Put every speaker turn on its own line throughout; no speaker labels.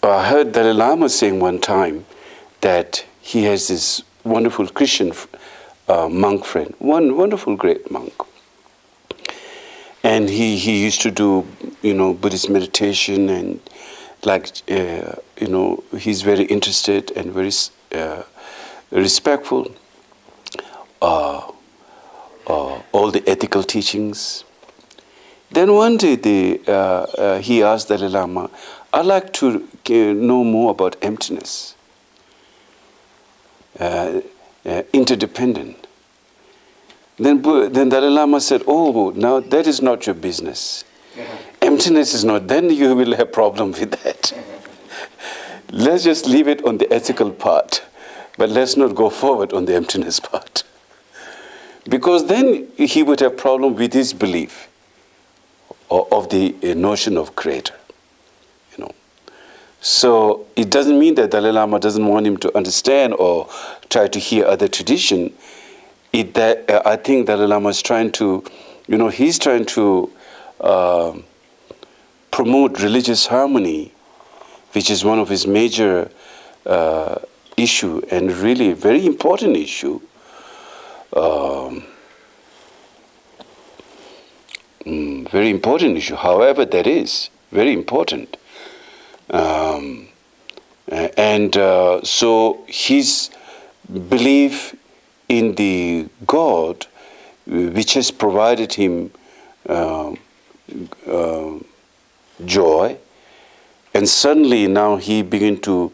I heard Dalai Lama saying one time that he has this wonderful Christian monk friend, one wonderful great monk. And he used to do, Buddhist meditation, and he's very interested and very respectful. All the ethical teachings. Then one day he asked Dalai Lama, "I'd like to know more about emptiness, interdependent." Then Dalai Lama said, "Oh, now that is not your business. Emptiness is not, then you will have problem with that. Let's just leave it on the ethical part, but let's not go forward on the emptiness part." Because then he would have problem with his belief of the notion of creator. So it doesn't mean that Dalai Lama doesn't want him to understand or try to hear other tradition. I think Dalai Lama is trying to, he's trying to promote religious harmony, which is one of his major issue, and really a very important issue. Very important issue, however that is, very important. So his belief in the God, which has provided him joy, and suddenly now he began to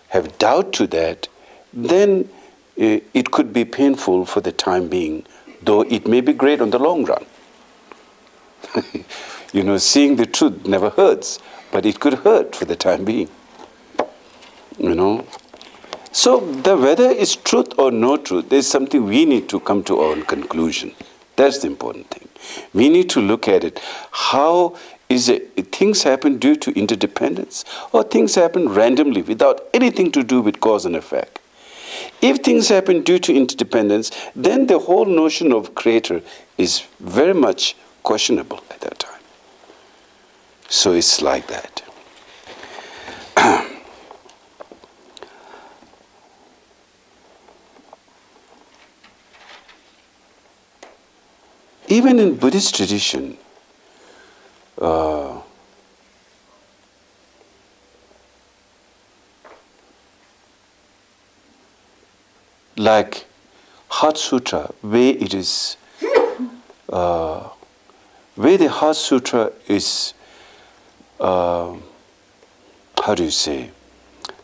have doubt to that, then it could be painful for the time being, though it may be great on the long run. Seeing the truth never hurts, but it could hurt for the time being. So whether it's truth or no truth, there's something we need to come to our own conclusion. That's the important thing. We need to look at it. How is it things happen due to interdependence, or things happen randomly without anything to do with cause and effect? If things happen due to interdependence, then the whole notion of creator is very much questionable at that time. So it's like that. Even in Buddhist tradition, like Heart Sutra, where it is, where the Heart Sutra is, how do you say,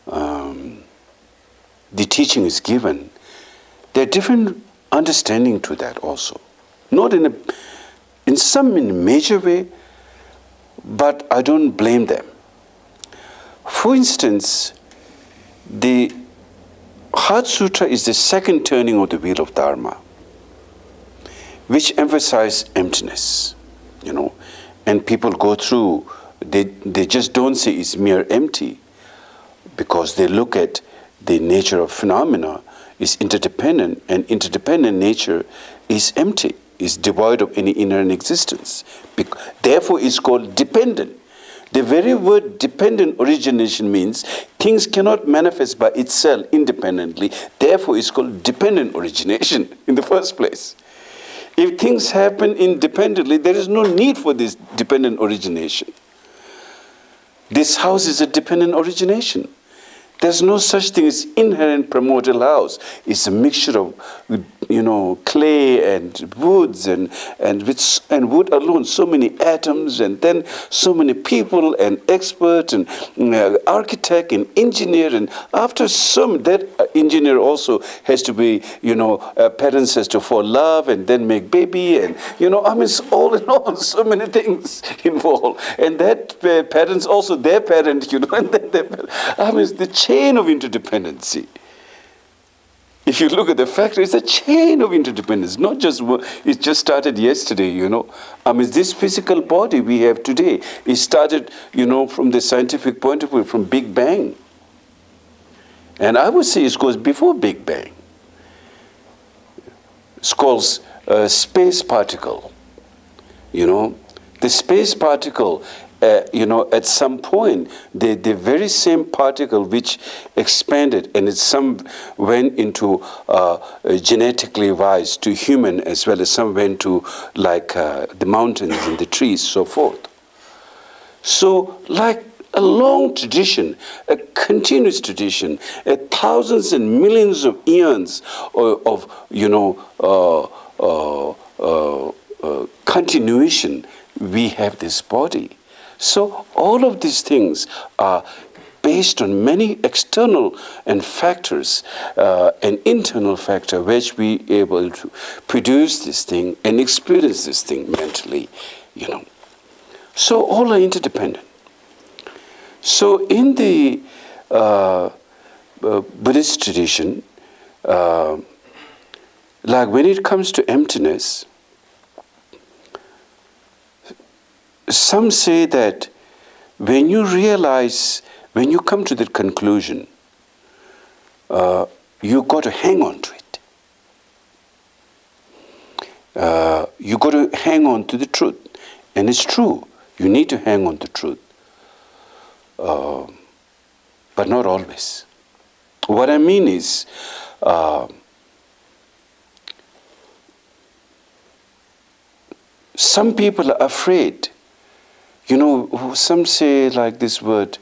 the teaching is given, there are different understanding to that also. Not in a major way, but I don't blame them. For instance, the Heart Sutra is the second turning of the wheel of Dharma, which emphasizes emptiness, and people go through, they just don't say it's mere empty, because they look at the nature of phenomena is interdependent, and interdependent nature is empty, is devoid of any inherent existence. Therefore, it's called dependent. The very word dependent origination means things cannot manifest by itself independently. Therefore, it's called dependent origination in the first place. If things happen independently, there is no need for this dependent origination. This house is a dependent origination. There's no such thing as inherent primordial house. It's a mixture of, clay and woods and wood alone. So many atoms, and then so many people and expert and architect and engineer, and after that engineer also has to be, parents has to fall in love and then make baby, and it's all in all so many things involved. And that parents also their parent, and then their parent. It's the chain of interdependency. If you look at the factor, it's a chain of interdependence. Not just it just started yesterday. This physical body we have today, it started, from the scientific point of view, from Big Bang. And I would say it goes before Big Bang. It's called space particle. The space particle at some point, the very same particle which expanded and some went into genetically wise to human, as well as some went to like the mountains and the trees, so forth. So like a long tradition, a continuous tradition, thousands and millions of eons of continuation, we have this body. So all of these things are based on many external and factors, an internal factor which we able to produce this thing and experience this thing mentally, So all are interdependent. So in the Buddhist tradition, like when it comes to emptiness, some say that when you come to that conclusion, you got to hang on to it. You got to hang on to the truth. And it's true. You need to hang on to the truth. But not always. What I mean is, some people are afraid. Some say like this word,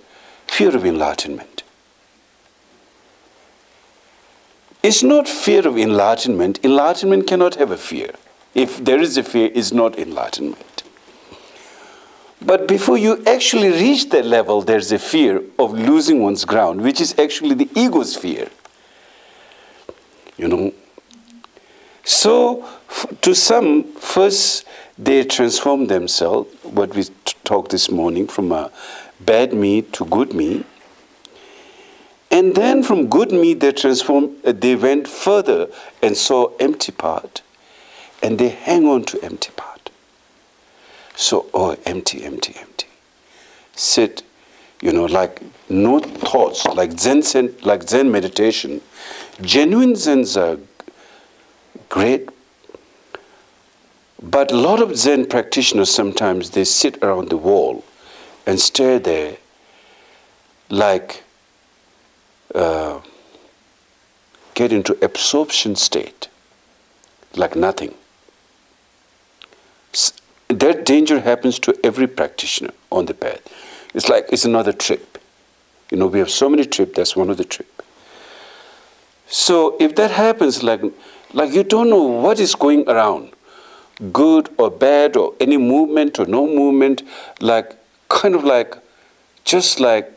fear of enlightenment. It's not fear of enlightenment. Enlightenment cannot have a fear. If there is a fear, it's not enlightenment. But before you actually reach that level, there's a fear of losing one's ground, which is actually the ego's fear. So, to some, first they transform themselves, what we talked this morning, from a bad me to good me. And then from good me, they went further and saw empty part. And they hang on to empty part. So, empty, empty, empty. Sit, like no thoughts, like Zen meditation. Genuine Zens are great. But a lot of Zen practitioners, sometimes they sit around the wall and stare there like get into absorption state, like nothing. That danger happens to every practitioner on the path. It's like it's another trip. We have so many trips, that's one of the trips. So if that happens, like you don't know what is going around, good or bad, or any movement or no movement, just like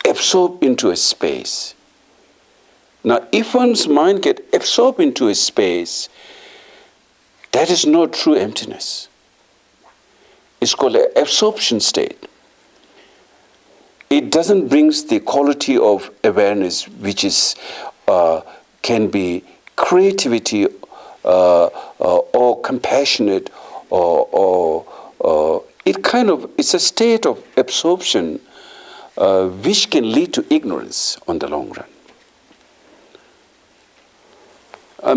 absorbed into a space. Now, if one's mind gets absorbed into a space, that is not true emptiness. It's called an absorption state. It doesn't bring the quality of awareness, which is can be creativity or compassionate, or it's a state of absorption which can lead to ignorance on the long run.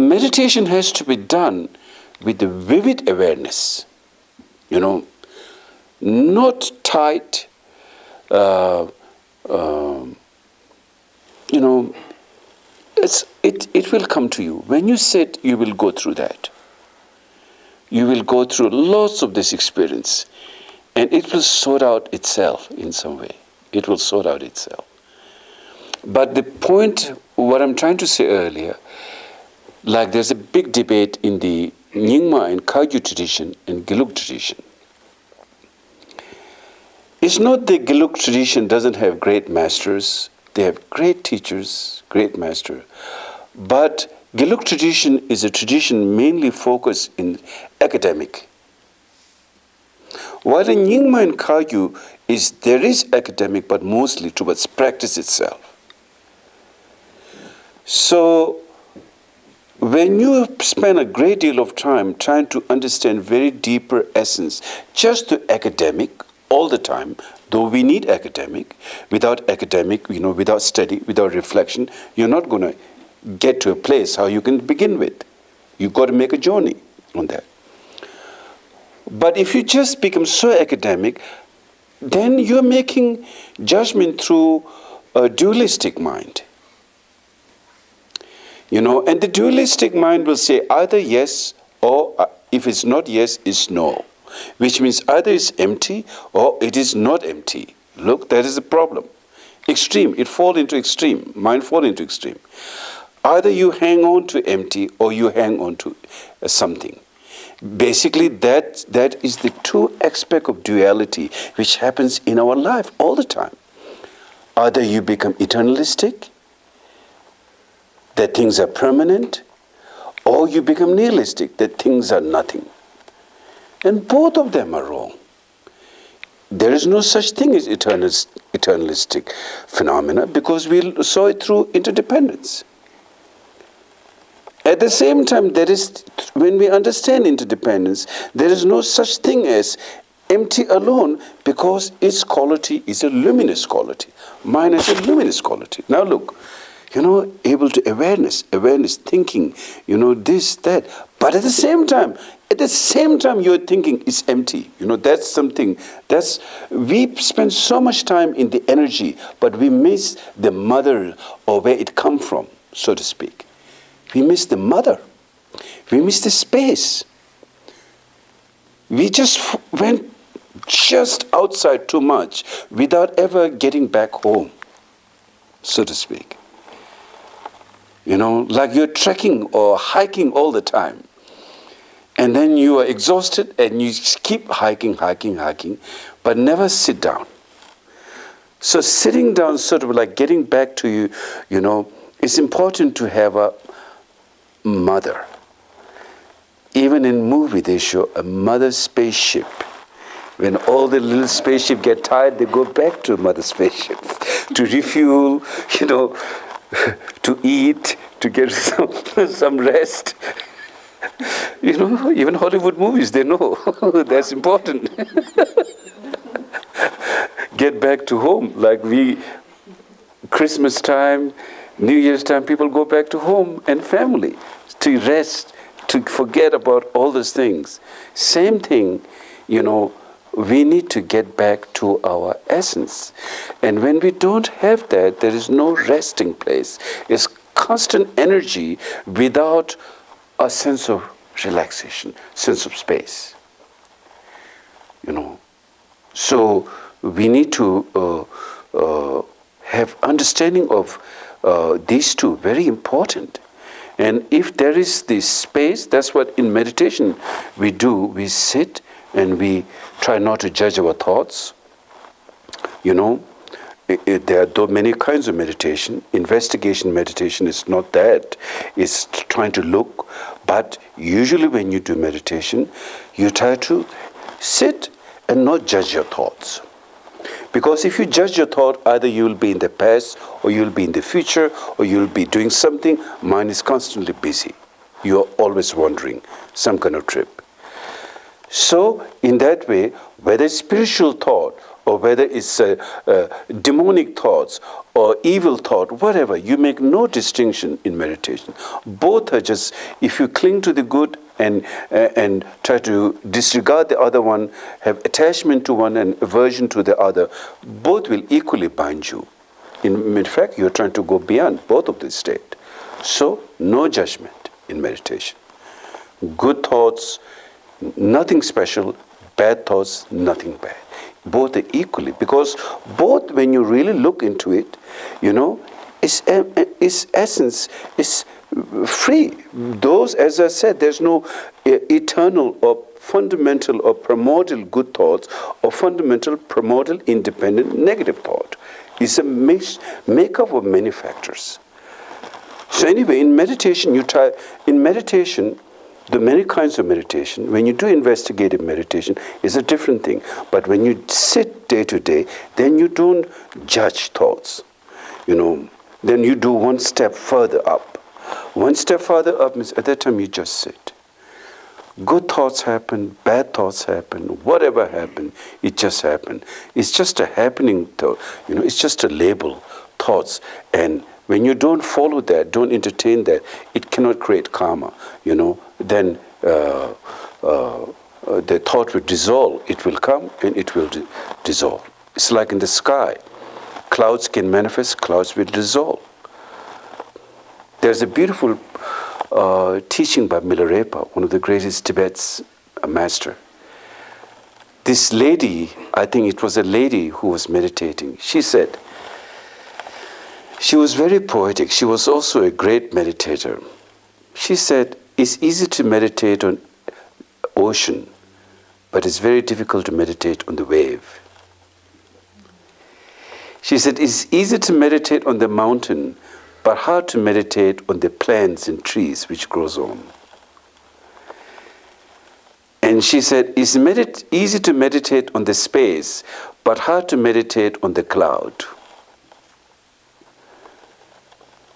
Meditation has to be done with a vivid awareness, not tight, it will come to you. When you sit, you will go through that. You will go through lots of this experience, and it will sort out itself in some way. It will sort out itself. But the point, what I'm trying to say earlier, like there's a big debate in the Nyingma and Kagyu tradition and Gelug tradition. It's not that Gelug tradition doesn't have great masters. They have great teachers, great master. But Gelug tradition is a tradition mainly focused in academic. While in Nyingma and Kagyu there is academic, but mostly towards practice itself. So when you spend a great deal of time trying to understand very deeper essence, just the academic all the time, though we need academic, without study, without reflection, you're not going to get to a place how you can begin with. You've got to make a journey on that. But if you just become so academic, then you're making judgment through a dualistic mind. And the dualistic mind will say either yes, or if it's not yes, it's no. Which means either it's empty or it is not empty. Look, that is the problem. Extreme, it falls into extreme. Mind falls into extreme. Either you hang on to empty or you hang on to something. Basically, that is the two aspect of duality which happens in our life all the time. Either you become eternalistic, that things are permanent, or you become nihilistic, that things are nothing. And both of them are wrong. There is no such thing as eternalistic phenomena because we saw it through interdependence. At the same time, when we understand interdependence, there is no such thing as empty alone because its quality is a luminous quality. Mind is a luminous quality. Now look, able to awareness, thinking, this, that. But at the same time, you're thinking it's empty. That's something, we spend so much time in the energy, but we miss the mother or where it come from, so to speak. We miss the mother. We miss the space. We just went just outside too much without ever getting back home, so to speak. Like you're trekking or hiking all the time. And then you are exhausted and you keep hiking, but never sit down. So sitting down, sort of like getting back to you, it's important to have a mother. Even in movie they show a mother spaceship. When all the little spaceship get tired, they go back to mother spaceship to refuel, to eat, to get some rest. Even Hollywood movies, they know that's important. Get back to home. Like Christmas time, New Year's time, people go back to home and family to rest, to forget about all those things. Same thing, we need to get back to our essence. And when we don't have that, there is no resting place. It's constant energy without a sense of relaxation, sense of space. So we need to have understanding of these two, very important. And if there is this space, that's what in meditation we do. We sit and we try not to judge our thoughts. There are many kinds of meditation. Investigation meditation is not that. It's trying to look. But usually when you do meditation, you try to sit and not judge your thoughts. Because if you judge your thought, either you will be in the past, or you will be in the future, or you will be doing something. Mind is constantly busy. You are always wandering, some kind of trip. So in that way, whether it's spiritual thought, or whether it's demonic thoughts, or evil thought, whatever, you make no distinction in meditation. Both are just, if you cling to the good and try to disregard the other one, have attachment to one and aversion to the other, both will equally bind you. In fact, you're trying to go beyond both of these states. So, no judgment in meditation. Good thoughts, nothing special. Bad thoughts, nothing bad. Both are equally, because both, when you really look into it, its essence is free. Those, as I said, there's no eternal or fundamental or primordial good thoughts or fundamental primordial independent negative thought. It's a makeup of many factors. So anyway, in meditation, the many kinds of meditation, when you do investigative meditation, is a different thing. But when you sit day to day, then you don't judge thoughts. Then you do one step further up. One step further up means at that time you just sit. Good thoughts happen, bad thoughts happen, whatever happened, it just happened. It's just a happening thought. It's just a label, thoughts. And when you don't follow that, don't entertain that, it cannot create karma. Then the thought will dissolve. It will come and it will dissolve. It's like in the sky. Clouds can manifest, clouds will dissolve. There's a beautiful teaching by Milarepa, one of the greatest Tibet's master. This lady, I think it was a lady who was meditating. She said, she was very poetic. She was also a great meditator. She said, it's easy to meditate on ocean, but it's very difficult to meditate on the wave. She said, it's easy to meditate on the mountain, but hard to meditate on the plants and trees which grows on. And she said, it's easy to meditate on the space, but hard to meditate on the cloud.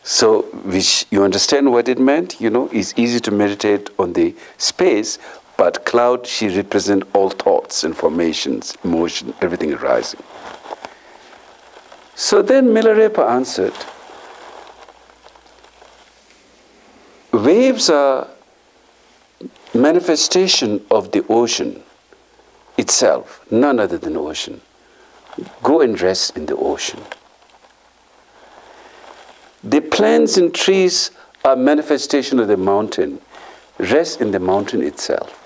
So, which you understand what it meant? You know, it's easy to meditate on the space, but cloud, she represents all thoughts, informations, emotion, everything arising. So then Milarepa answered, waves are manifestation of the ocean itself, none other than the ocean. Go and rest in the ocean. The plants and trees are manifestation of the mountain. Rest in the mountain itself.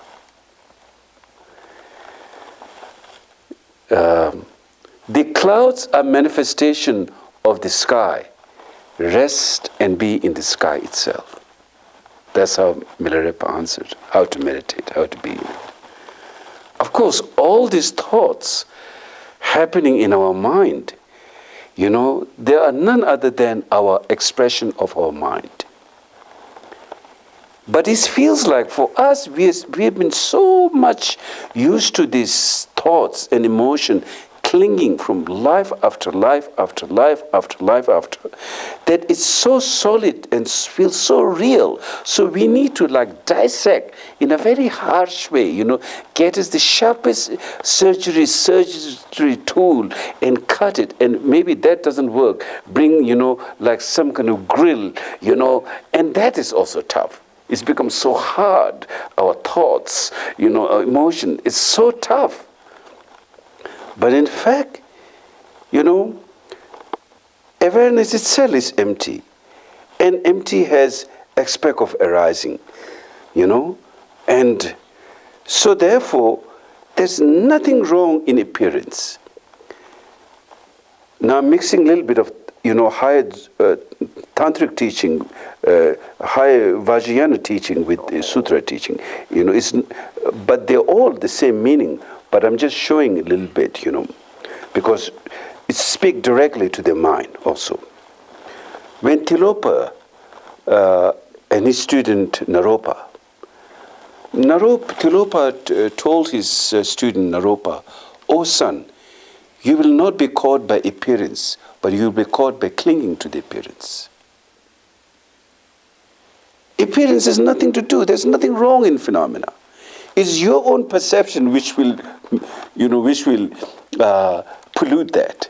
The clouds are manifestation of the sky. Rest and be in the sky itself. That's how Milarepa answered, how to meditate, how to be in it. Of course, all these thoughts happening in our mind, you know, they are none other than our expression of our mind. But it feels like for us, we have been so much used to these thoughts and emotion clinging from life after life after life after life after, that it's so solid and feels so real. So we need to like dissect in a very harsh way, you know, get us the sharpest surgery tool and cut it. And maybe that doesn't work. Bring, you know, like some kind of grill, you know, and that is also tough. It's become so hard. Our thoughts, you know, our emotion, it's so tough. But in fact, you know, awareness itself is empty. And empty has aspect of arising, you know. And so therefore, there's nothing wrong in appearance. Now mixing a little bit of, you know, higher tantric teaching, higher Vajrayana teaching with the Sutra teaching, you know, but they're all the same meaning. But I'm just showing a little bit, you know, because it speaks directly to the mind also. When Tilopa and his student Naropa told his student Naropa, "O son, you will not be caught by appearance, but you will be caught by clinging to the appearance." Appearance has nothing to do. There's nothing wrong in phenomena. It's your own perception which will, you know, pollute that.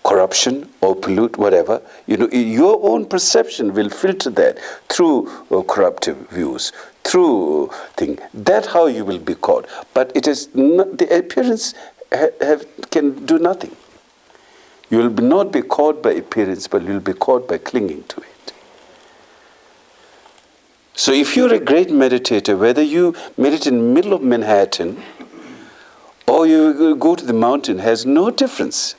Corruption or pollute, whatever. You know, your own perception will filter that through corruptive views, through thing. That's how you will be caught. But it is not, the appearance can do nothing. You will not be caught by appearance, but you will be caught by clinging to it. So if you're a great meditator, whether you meditate in the middle of Manhattan or you go to the mountain, has no difference.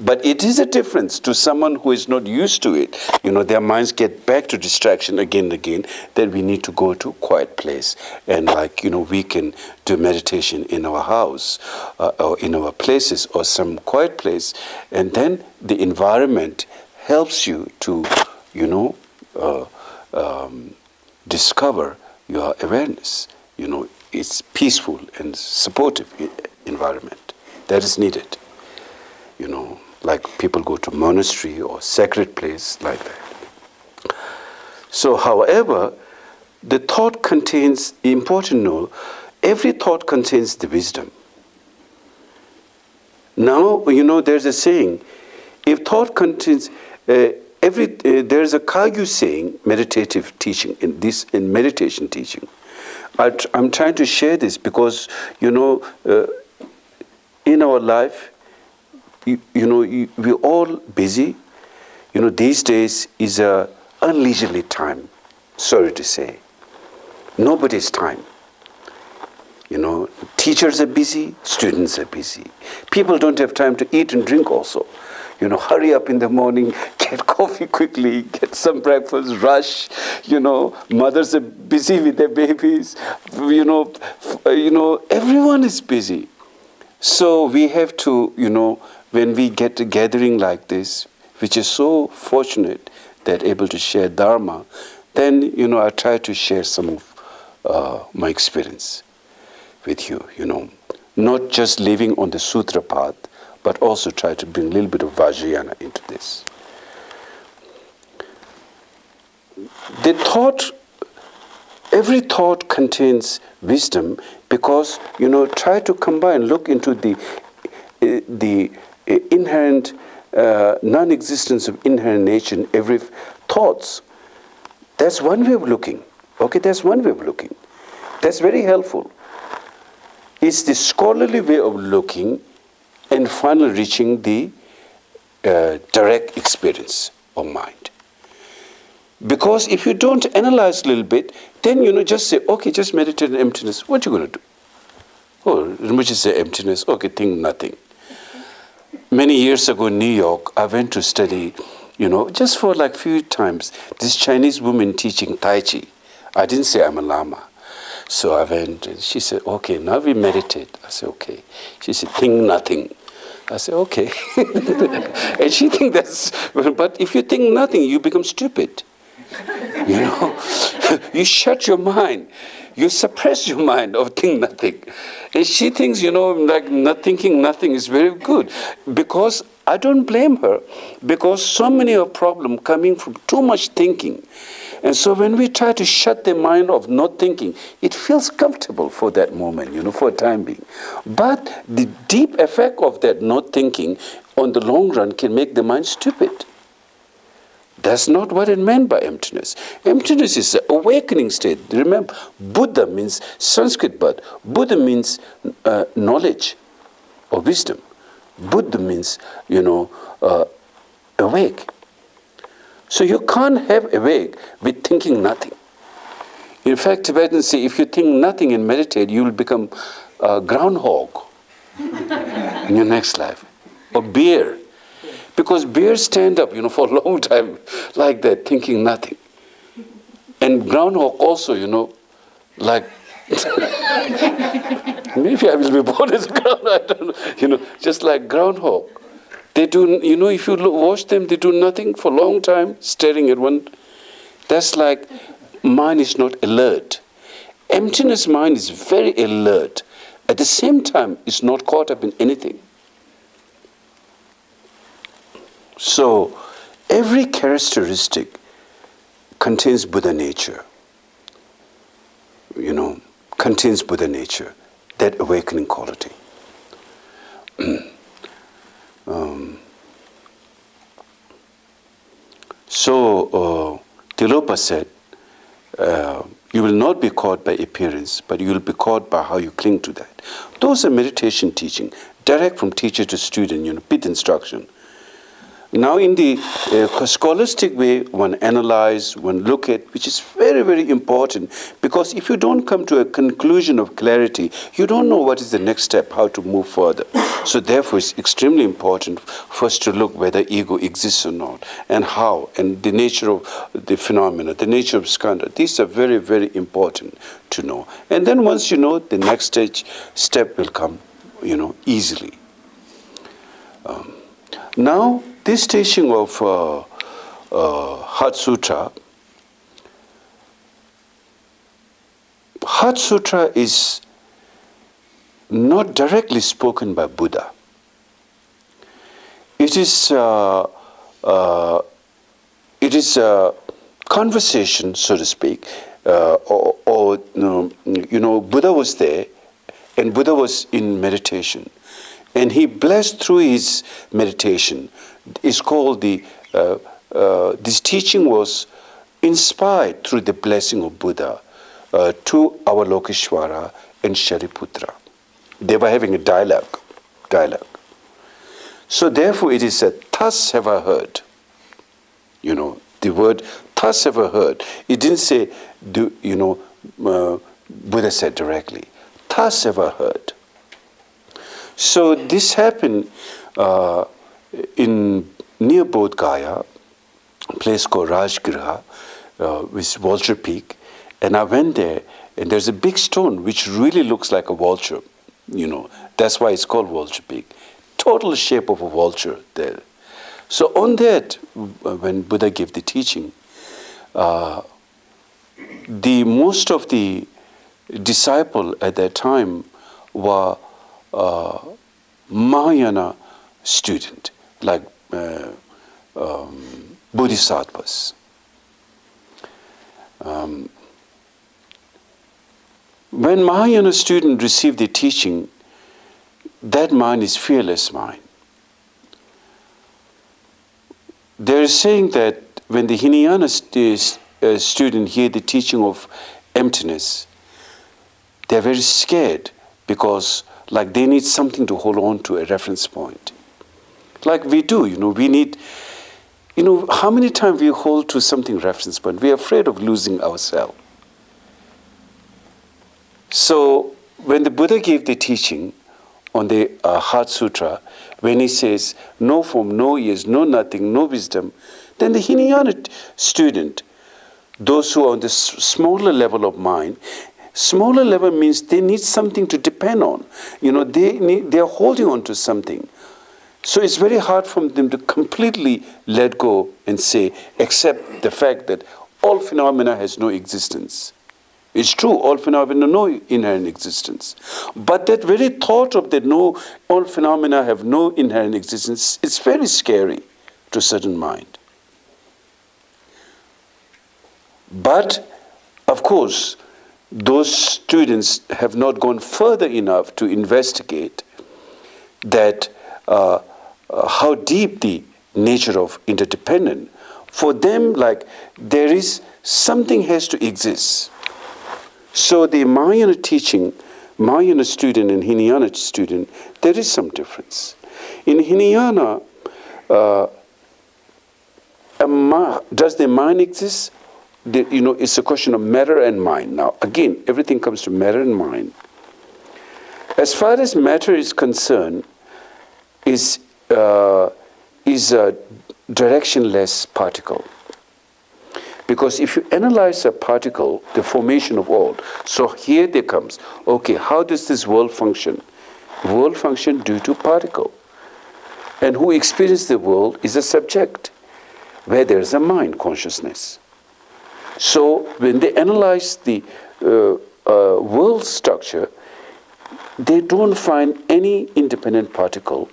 But it is a difference to someone who is not used to it. You know, their minds get back to distraction again and again, that we need to go to a quiet place. And like, you know, we can do meditation in our house or in our places or some quiet place. And then the environment helps you to, you know, discover your awareness. You know, it's peaceful and supportive environment that is needed. You know, like people go to monastery or sacred place like that. So, however, the thought contains, important to know, every thought contains the wisdom. Now, you know, there's a saying, if thought contains, there's a Kagyu saying, meditative teaching, in meditation teaching. I'm trying to share this because, in our life, we're all busy. These days is a unleisurely time, sorry to say. Nobody's time. Teachers are busy, students are busy. People don't have time to eat and drink also. Hurry up in the morning, get coffee quickly, get some breakfast, rush. Mothers are busy with their babies. Everyone is busy. So we have to, when we get a gathering like this, which is so fortunate that able to share Dharma, then, I try to share some of my experience with you, Not just living on the Sutra path, but also try to bring a little bit of Vajrayana into this. Every thought contains wisdom because, try to combine, look into the inherent non-existence of inherent nature in every thoughts. That's one way of looking. Okay, that's one way of looking. That's very helpful. It's the scholarly way of looking and finally reaching the direct experience of mind. Because if you don't analyze a little bit, then just say, okay, just meditate on emptiness. What are you going to do? Oh, Rinpoche say emptiness. Okay, think nothing. Many years ago in New York, I went to study, just for like few times, this Chinese woman teaching Tai Chi. I didn't say I'm a Lama. So I went and she said, okay, now we meditate. I said, okay. She said, think nothing. I said, okay. And she thinks that's, but if you think nothing, you become stupid. You shut your mind. You suppress your mind of think nothing. And she thinks, like not thinking nothing is very good. Because I don't blame her. Because so many of problems coming from too much thinking. And so when we try to shut the mind of not thinking, it feels comfortable for that moment, for a time being. But the deep effect of that not thinking on the long run can make the mind stupid. That's not what it meant by emptiness. Emptiness is an awakening state. Remember, Buddha means Sanskrit, but Buddha means knowledge or wisdom. Buddha means, awake. So you can't have awake with thinking nothing. In fact, Tibetans say if you think nothing and meditate, you will become a groundhog in your next life, or bear. Because bears stand up, for a long time like that, thinking nothing. And groundhog also, like, maybe I will be born as a groundhog, I don't know, just like groundhog. They do, if you watch them, they do nothing for a long time, staring at one. That's like, mind is not alert. Emptiness mind is very alert. At the same time, it's not caught up in anything. So, every characteristic contains Buddha nature. Contains Buddha nature, that awakening quality. Tilopa said, you will not be caught by appearance, but you will be caught by how you cling to that. Those are meditation teaching, direct from teacher to student, pit instruction. Now in the scholastic way, one analyze, one look at, which is very, very important, because if you don't come to a conclusion of clarity, you don't know what is the next step, how to move further. So therefore it's extremely important for us to look whether ego exists or not, and how, and the nature of the phenomena, the nature of skandha. These are very, very important to know. And then once you know, the next step will come, easily. Now, this teaching of Heart Sutra is not directly spoken by Buddha. It is a conversation, so to speak, Buddha was there, and Buddha was in meditation. And he blessed through his meditation. It's called this teaching was inspired through the blessing of Buddha. to Avalokeshwara and Shariputra. They were having a dialogue. So therefore it is said, thus have I heard. The word thus have I heard. It didn't say, Buddha said directly. Thus have I heard. So this happened near Bodh Gaya, a place called Rajgriha, which is Vulture Peak. And I went there, and there's a big stone which really looks like a vulture. That's why it's called Vulture Peak. Total shape of a vulture there. So on that, when Buddha gave the teaching, most of the disciples at that time were Mahayana students, like Bodhisattvas. When Mahayana students receive the teaching, that mind is fearless mind. They're saying that when the Hinayana student hear the teaching of emptiness, they're very scared because they need something to hold on to, a reference point. Like we do, we need, how many times we hold to something reference point? We're afraid of losing ourselves. So when the Buddha gave the teaching on the Heart Sutra, when he says, no form, no ears, no nothing, no wisdom, then the Hinayana student, those who are on the smaller level of mind, smaller level means they need something to depend on. They're holding on to something. So it's very hard for them to completely let go and say, accept the fact that all phenomena has no existence. It's true, all phenomena have no inherent existence. But that very thought of that all phenomena have no inherent existence, it's very scary to a certain mind. But, of course, those students have not gone further enough to investigate that how deep the nature of interdependence. For them, there is something has to exist. So the Mahayana teaching, Mahayana student and Hinayana student, there is some difference. In Hinayana, does the mind exist? It's a question of matter and mind. Now, again, everything comes to matter and mind. As far as matter is concerned, is a directionless particle. Because if you analyze a particle, the formation of all, so here there comes, okay, how does this world function? World function due to particle. And who experiences the world is a subject, where there is a mind, consciousness. So when they analyze the world structure, they don't find any independent particle.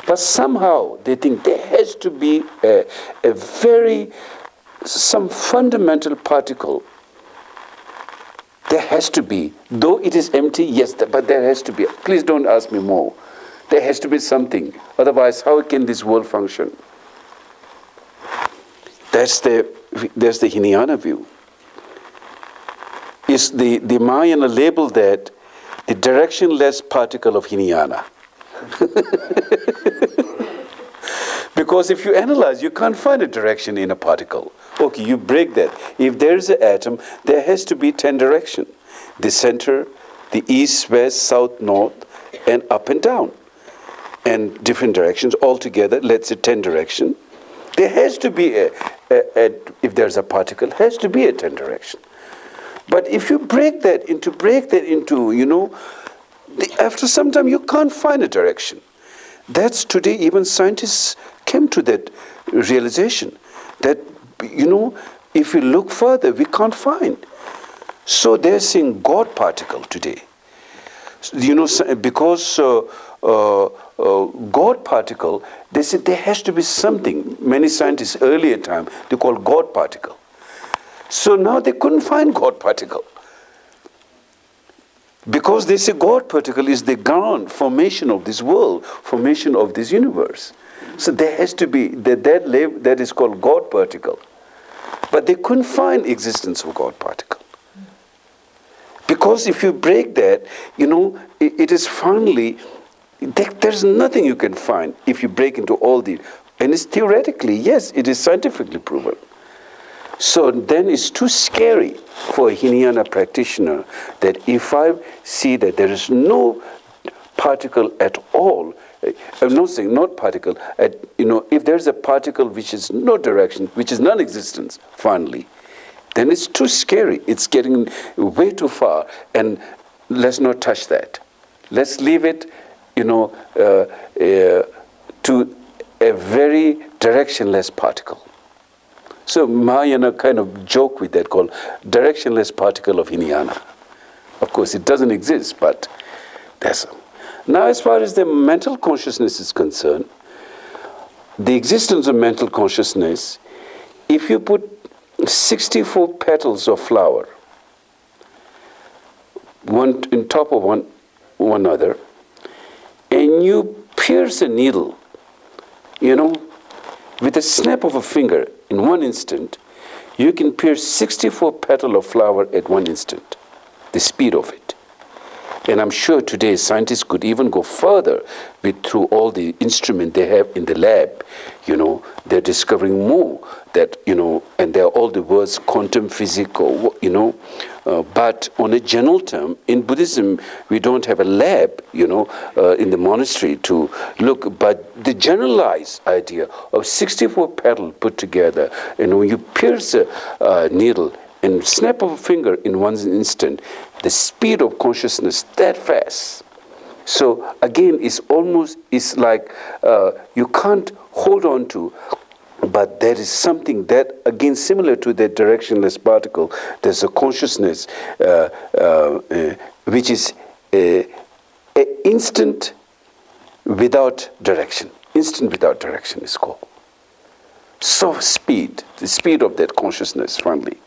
But somehow they think there has to be some fundamental particle. There has to be, though it is empty, yes, but there has to be. Please don't ask me more. There has to be something. Otherwise, how can this world function? That's the Hinayana view. Is the Mahayana label that the directionless particle of Hinayana. Because if you analyze, you can't find a direction in a particle. Okay, you break that. If there is an atom, there has to be 10 directions. The center, the east, west, south, north, and up and down. And different directions altogether, let's say 10 directions. There has to be, if there's a particle, has to be a 10 direction. But if you break that into, after some time you can't find a direction. That's today even scientists came to that realization that, if we look further, we can't find. So they're saying God particle today. Because God particle, they said there has to be something. Many scientists earlier time, they called God particle. So now they couldn't find God particle. Because they say God particle is the ground formation of this world, formation of this universe. So there has to be, that is called God particle. But they couldn't find existence of God particle. Because if you break that, it is finally, there's nothing you can find if you break into all the, and it's theoretically, yes, it is scientifically proven. So then it's too scary for a Hinayana practitioner that if I see that there is no particle at all, I'm not saying not particle, if there's a particle which is no direction, which is non-existence, finally, then it's too scary. It's getting way too far, and let's not touch that. Let's leave it, to a very directionless particle. So Mahayana kind of joke with that, called directionless particle of Hinayana. Of course, it doesn't exist, but that's. Now, as far as the mental consciousness is concerned, the existence of mental consciousness, if you put 64 petals of flower, one in top of one another, and you pierce a needle, with a snap of a finger in one instant, you can pierce 64 petals of flower at one instant, the speed of it. And I'm sure today scientists could even go further through all the instruments they have in the lab. They're discovering more that, and there are all the words quantum physics, but on a general term, in Buddhism, we don't have a lab, in the monastery to look, but the generalized idea of 64 petals put together, and when you pierce a needle, in snap of a finger in one instant, the speed of consciousness that fast. So again, it's like you can't hold on to, but there is something that, again, similar to the directionless particle, there's a consciousness which is a instant without direction. Instant without direction is called. So speed, the speed of that consciousness finally.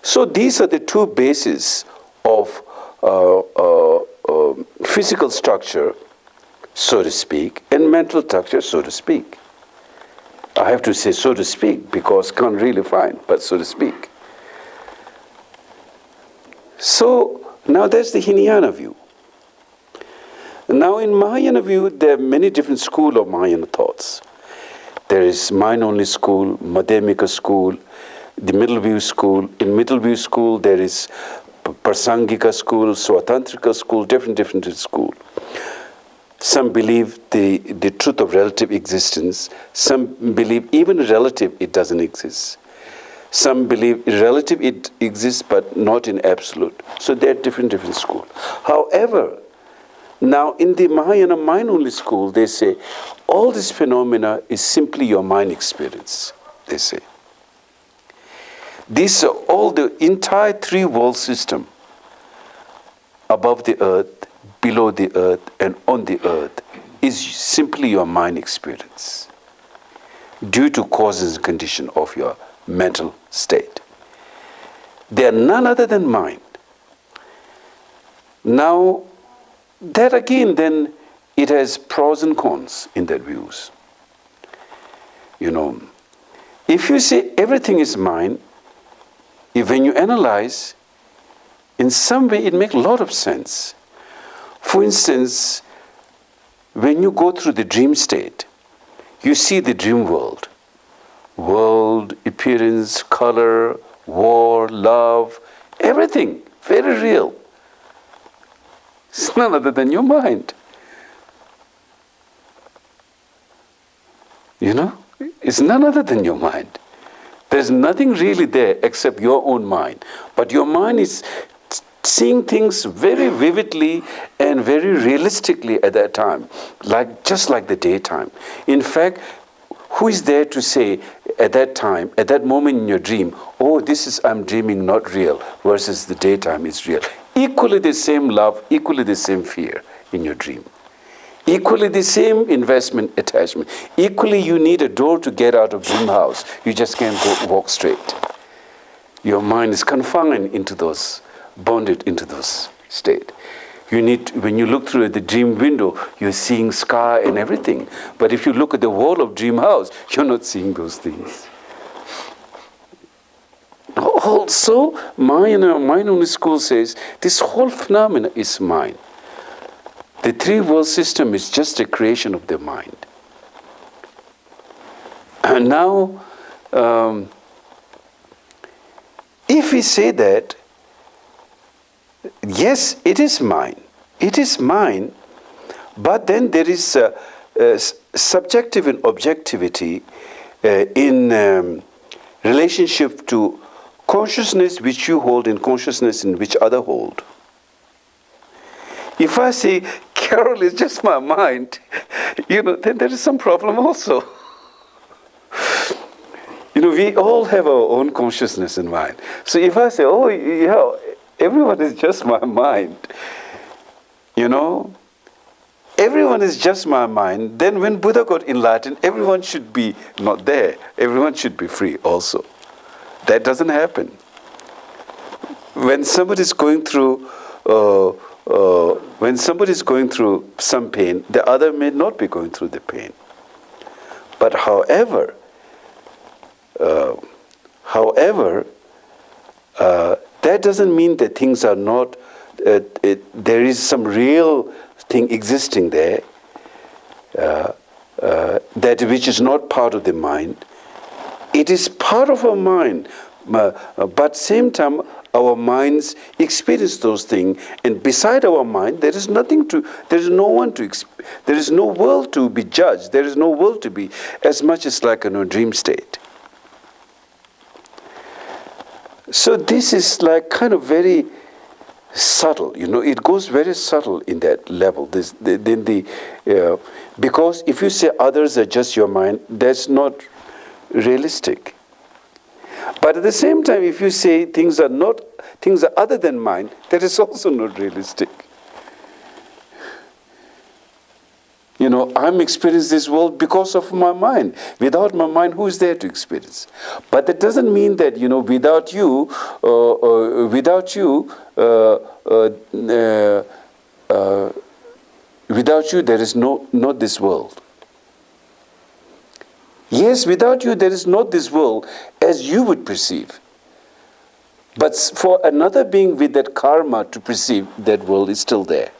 So these are the two bases of physical structure, so to speak, and mental structure, so to speak. I have to say so to speak because can't really find, but so to speak. So now that's the Hinayana view. Now in Mahayana view, there are many different schools of Mahayana thoughts. There is mind-only school, Madhyamika school, the middle view school. In middle view school, there is Prasangika school, Swatantrika school, different school. Some believe the truth of relative existence. Some believe even relative it doesn't exist. Some believe relative it exists but not in absolute. So there are different schools. However, now in the Mahayana mind-only school, they say all this phenomena is simply your mind experience, they say. These are all the entire three world system, above the earth, below the earth, and on the earth, is simply your mind experience due to causes and condition of your mental state. They are none other than mind. Now, that again, then, it has pros and cons in their views. If you say everything is mind, when you analyze, in some way it makes a lot of sense. For instance, when you go through the dream state, you see the dream world. World, appearance, color, war, love, everything, very real. It's none other than your mind. It's none other than your mind. There's nothing really there except your own mind. But your mind is seeing things very vividly and very realistically at that time, just like the daytime. In fact, who is there to say at that time, at that moment in your dream, oh, I'm dreaming, not real, versus the daytime is real. Equally the same love, equally the same fear in your dream. Equally the same investment attachment. Equally you need a door to get out of dream house. You just can't walk straight. Your mind is confined into those, bonded into those state. When you look through the dream window, you're seeing sky and everything. But if you look at the wall of dream house, you're not seeing those things. So mind only school says this whole phenomena is mind. The three world system is just a creation of the mind. And now, if we say that, yes, it is mine, but then there is subjective and objectivity in relationship to consciousness which you hold and consciousness in which other hold. If I say Carol is just my mind, then there is some problem also. We all have our own consciousness and mind. So if I say, oh, yeah, everyone is just my mind, everyone is just my mind, then when Buddha got enlightened, everyone should be not there. Everyone should be free also. That doesn't happen. When somebody is going through some pain, the other may not be going through the pain. But however, that doesn't mean that things are not, there is some real thing existing there, that which is not part of the mind. It is part of our mind, but same time our minds experience those things, and beside our mind there is nothing to, there is no one to, there is no world to be judged, there is no world to be, as much as like a dream state. So this is like kind of very subtle, it goes very subtle in that level. Because if you say others are just your mind, that's not realistic. But at the same time, if you say things are other than mind, that is also not realistic. I'm experiencing this world because of my mind. Without my mind, who is there to experience? But that doesn't mean that, without you, there is not this world. Yes, without you, there is not this world as you would perceive. But for another being with that karma to perceive, that world is still there.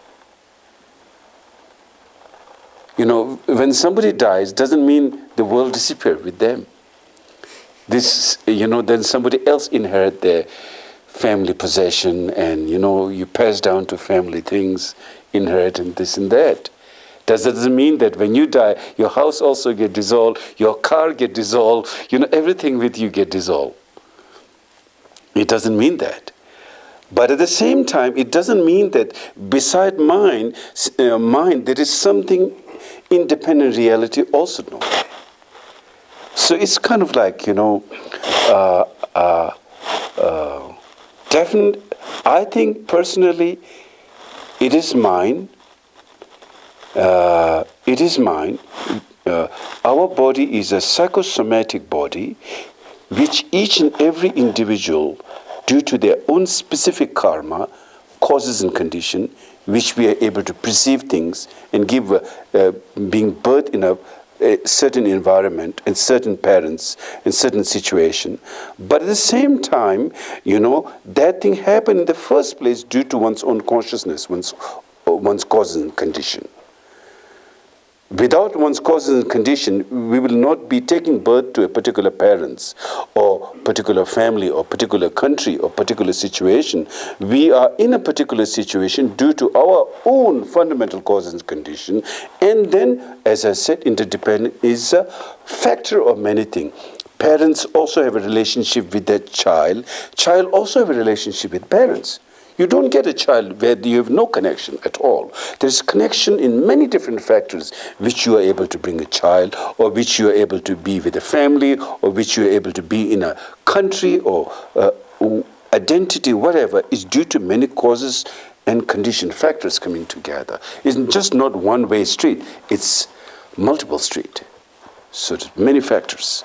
When somebody dies, doesn't mean the world disappears with them. Then somebody else inherits their family possession, and you pass down to family things, inherit and this and that. That doesn't mean that when you die, your house also get dissolved, your car get dissolved, everything with you get dissolved. It doesn't mean that. But at the same time, it doesn't mean that beside mind there is something independent reality also no. So it's kind of like, definite. I think personally, it is mine. It is mine. Our body is a psychosomatic body, which each and every individual, due to their own specific karma, causes and condition, which we are able to perceive things and give, being birthed in a certain environment and certain parents in certain situation. But at the same time, that thing happened in the first place due to one's own consciousness, one's causes and condition. Without one's causes and condition, we will not be taking birth to a particular parents or particular family or particular country or particular situation. We are in a particular situation due to our own fundamental causes and condition. And then, as I said, interdependent is a factor of many things. Parents also have a relationship with their child. Child also have a relationship with parents. You don't get a child where you have no connection at all. There's connection in many different factors which you are able to bring a child, or which you are able to be with a family, or which you are able to be in a country, or identity, whatever, is due to many causes and condition factors coming together. It's just not one-way street. It's multiple street. So many factors.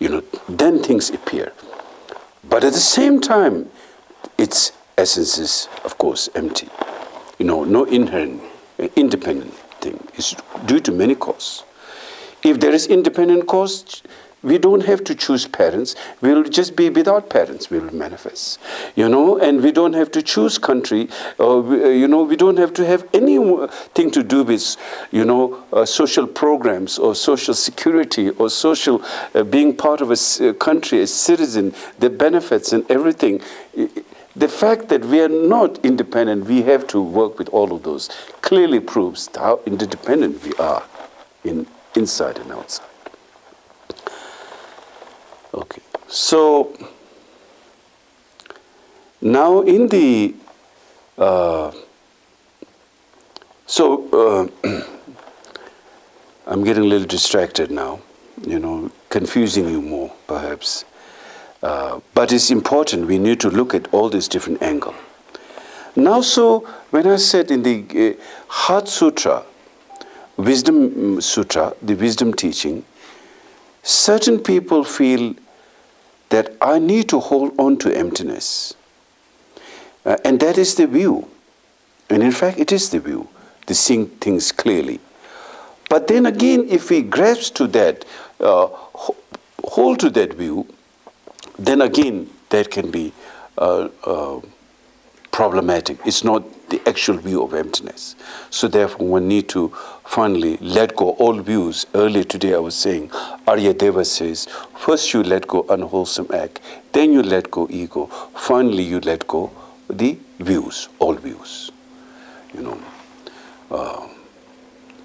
Then things appear. But at the same time, its essence is, of course, empty. No inherent, independent thing. It's due to many causes. If there is independent cause, we don't have to choose parents. We'll just be without parents. We'll manifest, and we don't have to choose country. We don't have to have anything to do with, social programs or social security or social being part of a country, a citizen, the benefits and everything. The fact that we are not independent, we have to work with all of those, clearly proves how interdependent we are inside and outside. Okay, so now in the I'm getting a little distracted now, confusing you more perhaps. But it's important, we need to look at all these different angles. Now, so when I said in the Heart Sutra, Wisdom Sutra, the wisdom teaching, certain people feel that I need to hold on to emptiness. And that is the view. And in fact, it is the view, the seeing things clearly. But then again, if we grasp to that, hold to that view, then again, that can be problematic. It's not the actual view of emptiness. So therefore, one need to finally let go all views. Earlier today I was saying, Aryadeva says, first you let go unwholesome act, then you let go ego, finally you let go the views, all views.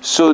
So